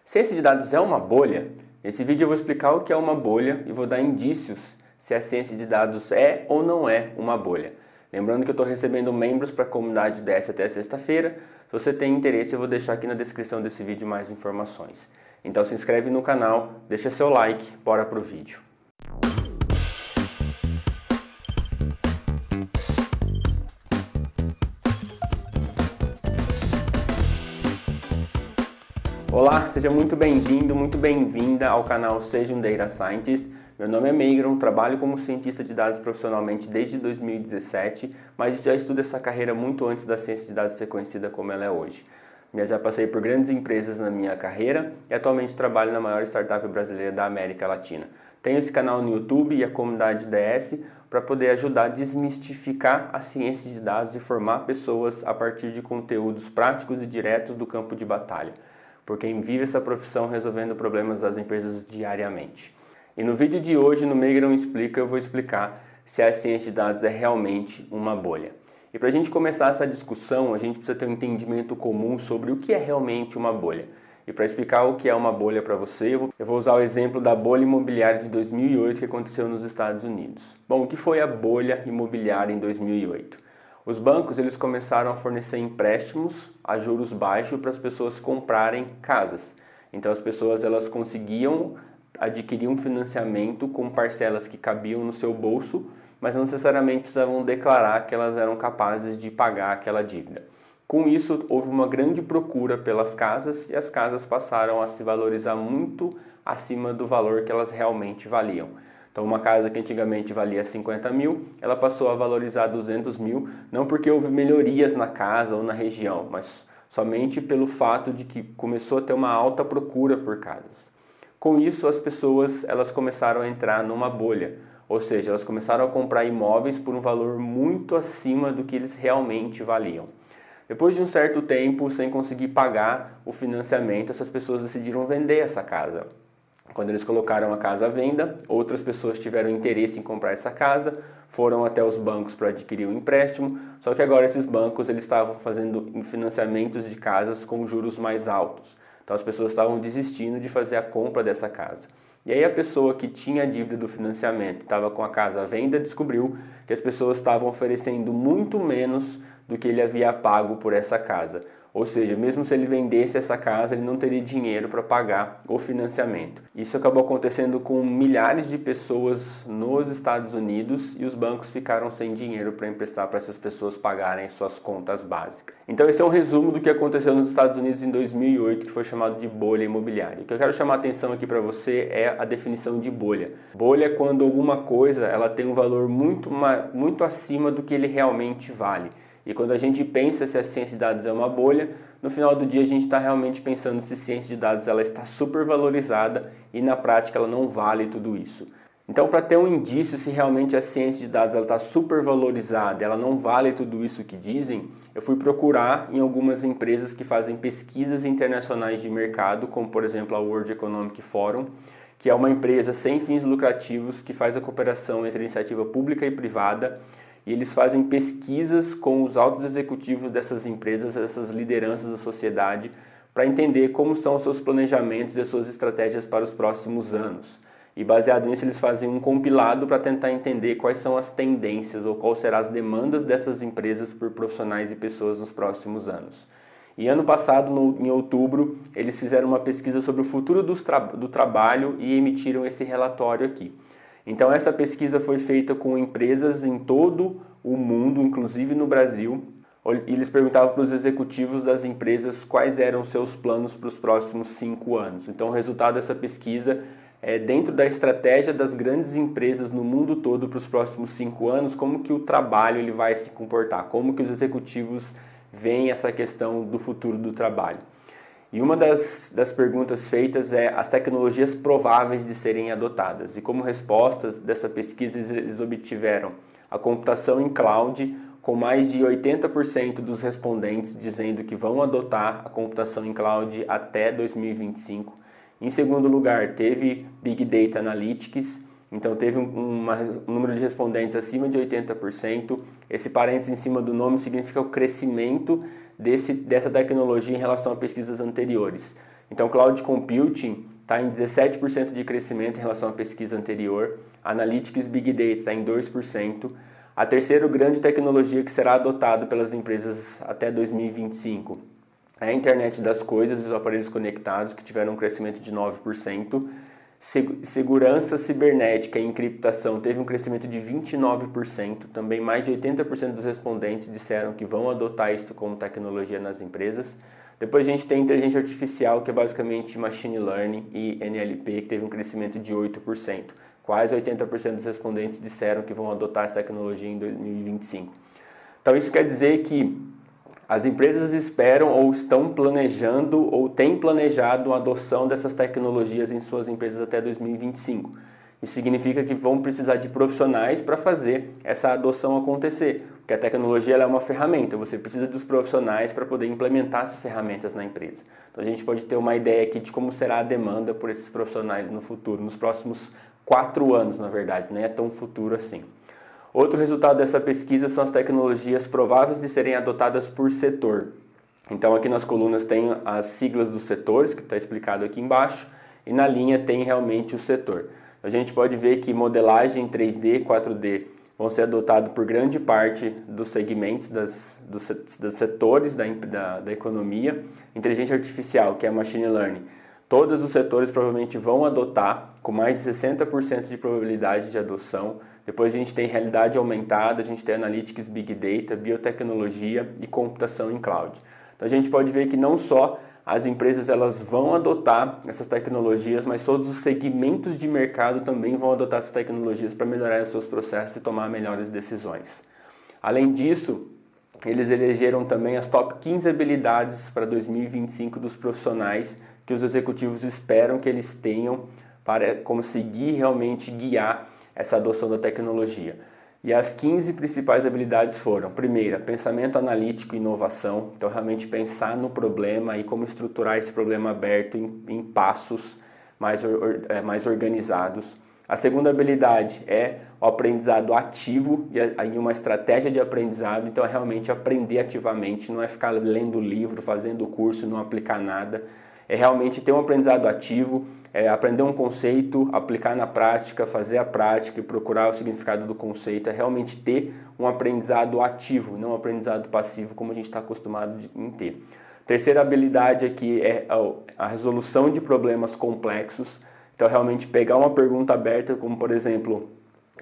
Ciência de dados é uma bolha? Nesse vídeo eu vou explicar o que é uma bolha e vou dar indícios se a ciência de dados é ou não é uma bolha. Lembrando que eu estou recebendo membros para a comunidade DS até sexta-feira. Se você tem interesse, eu vou deixar aqui na descrição desse vídeo mais informações. Então se inscreve no canal, deixa seu like, bora pro vídeo. Olá, seja muito bem-vindo, muito bem-vinda ao canal Seja um Data Scientist. Meu nome é Meigron, trabalho como cientista de dados profissionalmente desde 2017, mas já estudo essa carreira muito antes da ciência de dados ser conhecida como ela é hoje. Eu já passei por grandes empresas na minha carreira e atualmente trabalho na maior startup brasileira da América Latina. Tenho esse canal no YouTube e a comunidade DS para poder ajudar a desmistificar a ciência de dados e formar pessoas a partir de conteúdos práticos e diretos do campo de batalha, por quem vive essa profissão resolvendo problemas das empresas diariamente. E no vídeo de hoje, no Meigron Explica, eu vou explicar se a ciência de dados é realmente uma bolha. E para a gente começar essa discussão, a gente precisa ter um entendimento comum sobre o que é realmente uma bolha. E para explicar o que é uma bolha para você, eu vou usar o exemplo da bolha imobiliária de 2008 que aconteceu nos Estados Unidos. Bom, o que foi a bolha imobiliária em 2008? Os bancos eles começaram a fornecer empréstimos a juros baixos para as pessoas comprarem casas. Então as pessoas elas conseguiam adquirir um financiamento com parcelas que cabiam no seu bolso, mas não necessariamente precisavam declarar que elas eram capazes de pagar aquela dívida. Com isso, houve uma grande procura pelas casas e as casas passaram a se valorizar muito acima do valor que elas realmente valiam. Então uma casa que antigamente valia 50 mil, ela passou a valorizar 200 mil, não porque houve melhorias na casa ou na região, mas somente pelo fato de que começou a ter uma alta procura por casas. Com isso, as pessoas elas começaram a entrar numa bolha, ou seja, elas começaram a comprar imóveis por um valor muito acima do que eles realmente valiam. Depois de um certo tempo, sem conseguir pagar o financiamento, essas pessoas decidiram vender essa casa. Quando eles colocaram a casa à venda, outras pessoas tiveram interesse em comprar essa casa, foram até os bancos para adquirir um empréstimo, só que agora esses bancos eles estavam fazendo financiamentos de casas com juros mais altos. Então as pessoas estavam desistindo de fazer a compra dessa casa. E aí a pessoa que tinha a dívida do financiamento, estava com a casa à venda, descobriu que as pessoas estavam oferecendo muito menos do que ele havia pago por essa casa. Ou seja, mesmo se ele vendesse essa casa, ele não teria dinheiro para pagar o financiamento. Isso acabou acontecendo com milhares de pessoas nos Estados Unidos e os bancos ficaram sem dinheiro para emprestar para essas pessoas pagarem suas contas básicas. Então esse é um resumo do que aconteceu nos Estados Unidos em 2008, que foi chamado de bolha imobiliária. O que eu quero chamar a atenção aqui para você é a definição de bolha. Bolha é quando alguma coisa ela tem um valor muito acima do que ele realmente vale. E quando a gente pensa se a ciência de dados é uma bolha, no final do dia a gente está realmente pensando se a ciência de dados ela está supervalorizada e na prática ela não vale tudo isso. Então, para ter um indício se realmente a ciência de dados ela está supervalorizada, ela não vale tudo isso que dizem, eu fui procurar em algumas empresas que fazem pesquisas internacionais de mercado, como por exemplo a World Economic Forum, que é uma empresa sem fins lucrativos que faz a cooperação entre a iniciativa pública e privada. E eles fazem pesquisas com os altos executivos dessas empresas, essas lideranças da sociedade, para entender como são os seus planejamentos e as suas estratégias para os próximos anos. E baseado nisso, eles fazem um compilado para tentar entender quais são as tendências ou quais serão as demandas dessas empresas por profissionais e pessoas nos próximos anos. E ano passado, em outubro, eles fizeram uma pesquisa sobre o futuro do trabalho e emitiram esse relatório aqui. Então essa pesquisa foi feita com empresas em todo o mundo, inclusive no Brasil, e eles perguntavam para os executivos das empresas quais eram os seus planos para os próximos 5 anos. Então o resultado dessa pesquisa é dentro da estratégia das grandes empresas no mundo todo para os próximos 5 anos, como que o trabalho ele vai se comportar, como que os executivos veem essa questão do futuro do trabalho. E uma das perguntas feitas é as tecnologias prováveis de serem adotadas. E como respostas dessa pesquisa, eles obtiveram a computação em cloud, com mais de 80% dos respondentes dizendo que vão adotar a computação em cloud até 2025. Em segundo lugar, teve Big Data Analytics, então teve um número de respondentes acima de 80%. Esse parênteses em cima do nome significa o crescimento dessa tecnologia em relação a pesquisas anteriores. Então, Cloud Computing está em 17% de crescimento em relação à pesquisa anterior, Analytics Big Data está em 2%, a terceira grande tecnologia que será adotada pelas empresas até 2025 é a internet das coisas e os aparelhos conectados, que tiveram um crescimento de 9%. Segurança cibernética e encriptação teve um crescimento de 29%. Também mais de 80% dos respondentes disseram que vão adotar isso como tecnologia nas empresas. Depois a gente tem inteligência artificial, que é basicamente machine learning, e NLP, que teve um crescimento de 8%. Quase 80% dos respondentes disseram que vão adotar essa tecnologia em 2025. Então isso quer dizer que as empresas esperam ou estão planejando ou têm planejado a adoção dessas tecnologias em suas empresas até 2025. Isso significa que vão precisar de profissionais para fazer essa adoção acontecer, porque a tecnologia ela é uma ferramenta, você precisa dos profissionais para poder implementar essas ferramentas na empresa. Então a gente pode ter uma ideia aqui de como será a demanda por esses profissionais no futuro, nos próximos 4 anos, na verdade, não é tão futuro assim. Outro resultado dessa pesquisa são as tecnologias prováveis de serem adotadas por setor. Então aqui nas colunas tem as siglas dos setores, que está explicado aqui embaixo, e na linha tem realmente o setor. A gente pode ver que modelagem 3D e 4D vão ser adotados por grande parte dos segmentos dos setores da economia. Inteligência artificial, que é machine learning, todos os setores provavelmente vão adotar, com mais de 60% de probabilidade de adoção. Depois a gente tem realidade aumentada, a gente tem Analytics Big Data, biotecnologia e computação em cloud. Então a gente pode ver que não só as empresas elas vão adotar essas tecnologias, mas todos os segmentos de mercado também vão adotar essas tecnologias para melhorar os seus processos e tomar melhores decisões. Além disso, eles elegeram também as top 15 habilidades para 2025 dos profissionais que os executivos esperam que eles tenham para conseguir realmente guiar essa adoção da tecnologia. E as 15 principais habilidades foram: primeira, pensamento analítico e inovação, então realmente pensar no problema e como estruturar esse problema aberto em passos mais organizados. A segunda habilidade é o aprendizado ativo e uma estratégia de aprendizado, então é realmente aprender ativamente, não é ficar lendo livro, fazendo curso, não aplicar nada. É realmente ter um aprendizado ativo, aprender um conceito, aplicar na prática, fazer a prática e procurar o significado do conceito, é realmente ter um aprendizado ativo, não um aprendizado passivo como a gente está acostumado em ter. Terceira habilidade aqui é a resolução de problemas complexos, então realmente pegar uma pergunta aberta como, por exemplo,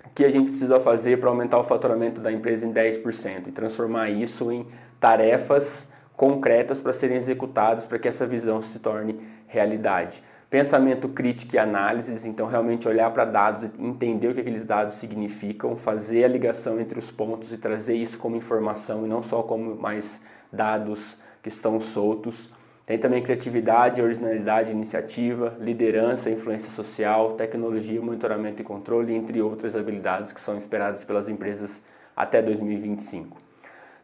o que a gente precisa fazer para aumentar o faturamento da empresa em 10% e transformar isso em tarefas concretas para serem executadas para que essa visão se torne realidade. Pensamento crítico e análises, então realmente olhar para dados e entender o que aqueles dados significam, fazer a ligação entre os pontos e trazer isso como informação e não só como mais dados que estão soltos. Tem também criatividade, originalidade, iniciativa, liderança, influência social, tecnologia, monitoramento e controle, entre outras habilidades que são esperadas pelas empresas até 2025.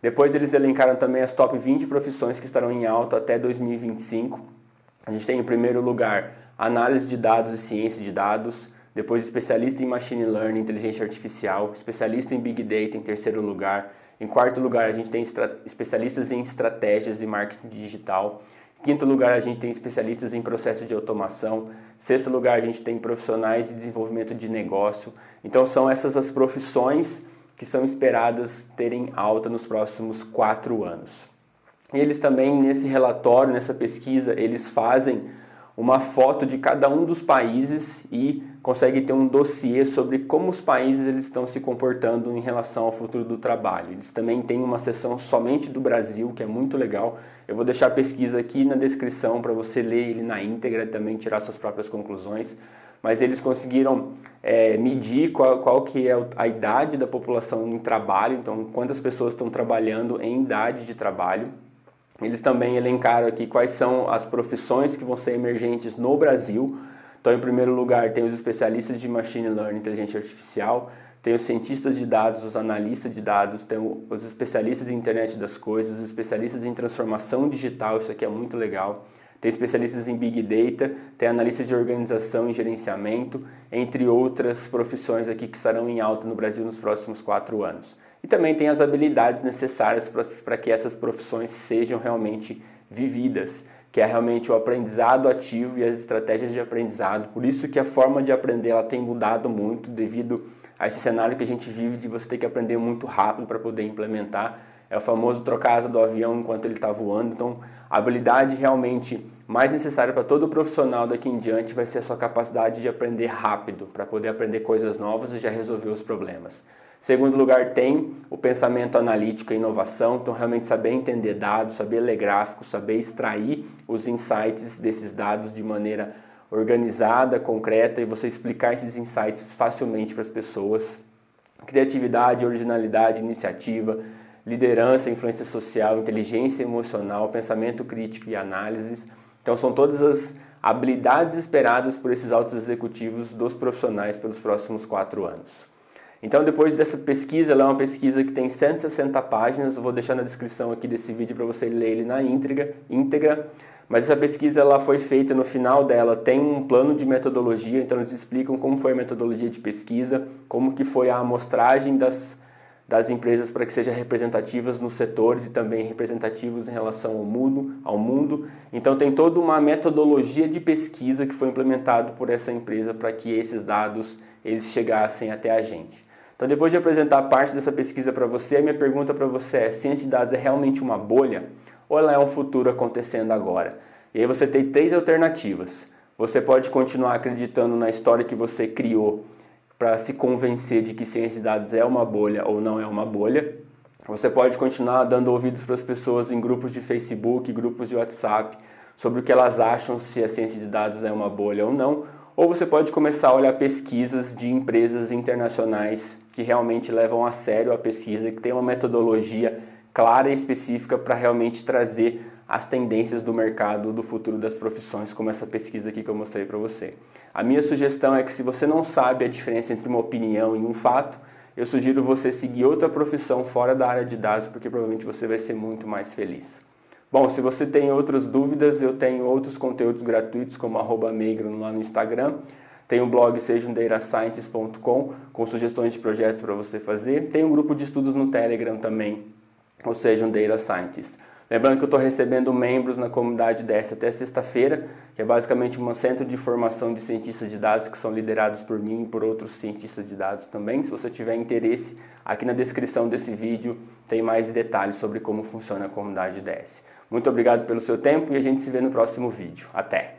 Depois eles elencaram também as top 20 profissões que estarão em alta até 2025. A gente tem em primeiro lugar análise de dados e ciência de dados, depois especialista em machine learning, inteligência artificial, especialista em big data em terceiro lugar. Em quarto lugar a gente tem especialistas em estratégias e marketing digital. Em quinto lugar a gente tem especialistas em processos de automação. Sexto lugar a gente tem profissionais de desenvolvimento de negócio. Então são essas as profissões que são esperadas terem alta nos próximos 4 anos. Eles também, nesse relatório, nessa pesquisa, eles fazem uma foto de cada um dos países e conseguem ter um dossiê sobre como os países eles estão se comportando em relação ao futuro do trabalho. Eles também têm uma seção somente do Brasil, que é muito legal. Eu vou deixar a pesquisa aqui na descrição para você ler ele na íntegra e também tirar suas próprias conclusões. Mas eles conseguiram medir qual que é a idade da população em trabalho, então quantas pessoas estão trabalhando em idade de trabalho. Eles também elencaram aqui quais são as profissões que vão ser emergentes no Brasil. Então, em primeiro lugar, tem os especialistas de Machine Learning e Inteligência Artificial, tem os cientistas de dados, os analistas de dados, tem os especialistas em Internet das Coisas, os especialistas em transformação digital, isso aqui é muito legal. Tem especialistas em Big Data, tem analistas de organização e gerenciamento, entre outras profissões aqui que estarão em alta no Brasil nos próximos 4 anos. E também tem as habilidades necessárias para que essas profissões sejam realmente vividas, que é realmente o aprendizado ativo e as estratégias de aprendizado. Por isso que a forma de aprender ela tem mudado muito devido a esse cenário que a gente vive de você ter que aprender muito rápido para poder implementar. É o famoso trocar a asa do avião enquanto ele está voando. Então, a habilidade realmente mais necessária para todo profissional daqui em diante vai ser a sua capacidade de aprender rápido, para poder aprender coisas novas e já resolver os problemas. Segundo lugar, tem o pensamento analítico e inovação, então realmente saber entender dados, saber ler gráficos, saber extrair os insights desses dados de maneira organizada, concreta e você explicar esses insights facilmente para as pessoas. Criatividade, originalidade, iniciativa, liderança, influência social, inteligência emocional, pensamento crítico e análise. Então são todas as habilidades esperadas por esses altos executivos dos profissionais pelos próximos 4 anos. Então depois dessa pesquisa, ela é uma pesquisa que tem 160 páginas, eu vou deixar na descrição aqui desse vídeo para você ler ele na íntegra, mas essa pesquisa ela foi feita, no final dela tem um plano de metodologia, então eles explicam como foi a metodologia de pesquisa, como que foi a amostragem das empresas para que sejam representativas nos setores e também representativos em relação ao mundo. Então tem toda uma metodologia de pesquisa que foi implementado por essa empresa para que esses dados eles chegassem até a gente. Então depois de apresentar parte dessa pesquisa para você, a minha pergunta para você é: ciência de dados é realmente uma bolha ou ela é um futuro acontecendo agora? E aí você tem 3 alternativas. Você pode continuar acreditando na história que você criou para se convencer de que ciência de dados é uma bolha ou não é uma bolha. Você pode continuar dando ouvidos para as pessoas em grupos de Facebook, grupos de WhatsApp, sobre o que elas acham se a ciência de dados é uma bolha ou não. Ou você pode começar a olhar pesquisas de empresas internacionais que realmente levam a sério a pesquisa, que tem uma metodologia clara e específica para realmente trazer as tendências do mercado, do futuro das profissões, como essa pesquisa aqui que eu mostrei para você. A minha sugestão é que se você não sabe a diferença entre uma opinião e um fato, eu sugiro você seguir outra profissão fora da área de dados, porque provavelmente você vai ser muito mais feliz. Bom, se você tem outras dúvidas, eu tenho outros conteúdos gratuitos, como @meigron lá no Instagram. Tem o blog sejamdatascientist.com com sugestões de projetos para você fazer. Tem um grupo de estudos no Telegram também, ou seja, um Data Scientist. Lembrando que eu estou recebendo membros na comunidade DS até sexta-feira, que é basicamente um centro de formação de cientistas de dados que são liderados por mim e por outros cientistas de dados também. Se você tiver interesse, aqui na descrição desse vídeo tem mais detalhes sobre como funciona a comunidade DS. Muito obrigado pelo seu tempo e a gente se vê no próximo vídeo. Até!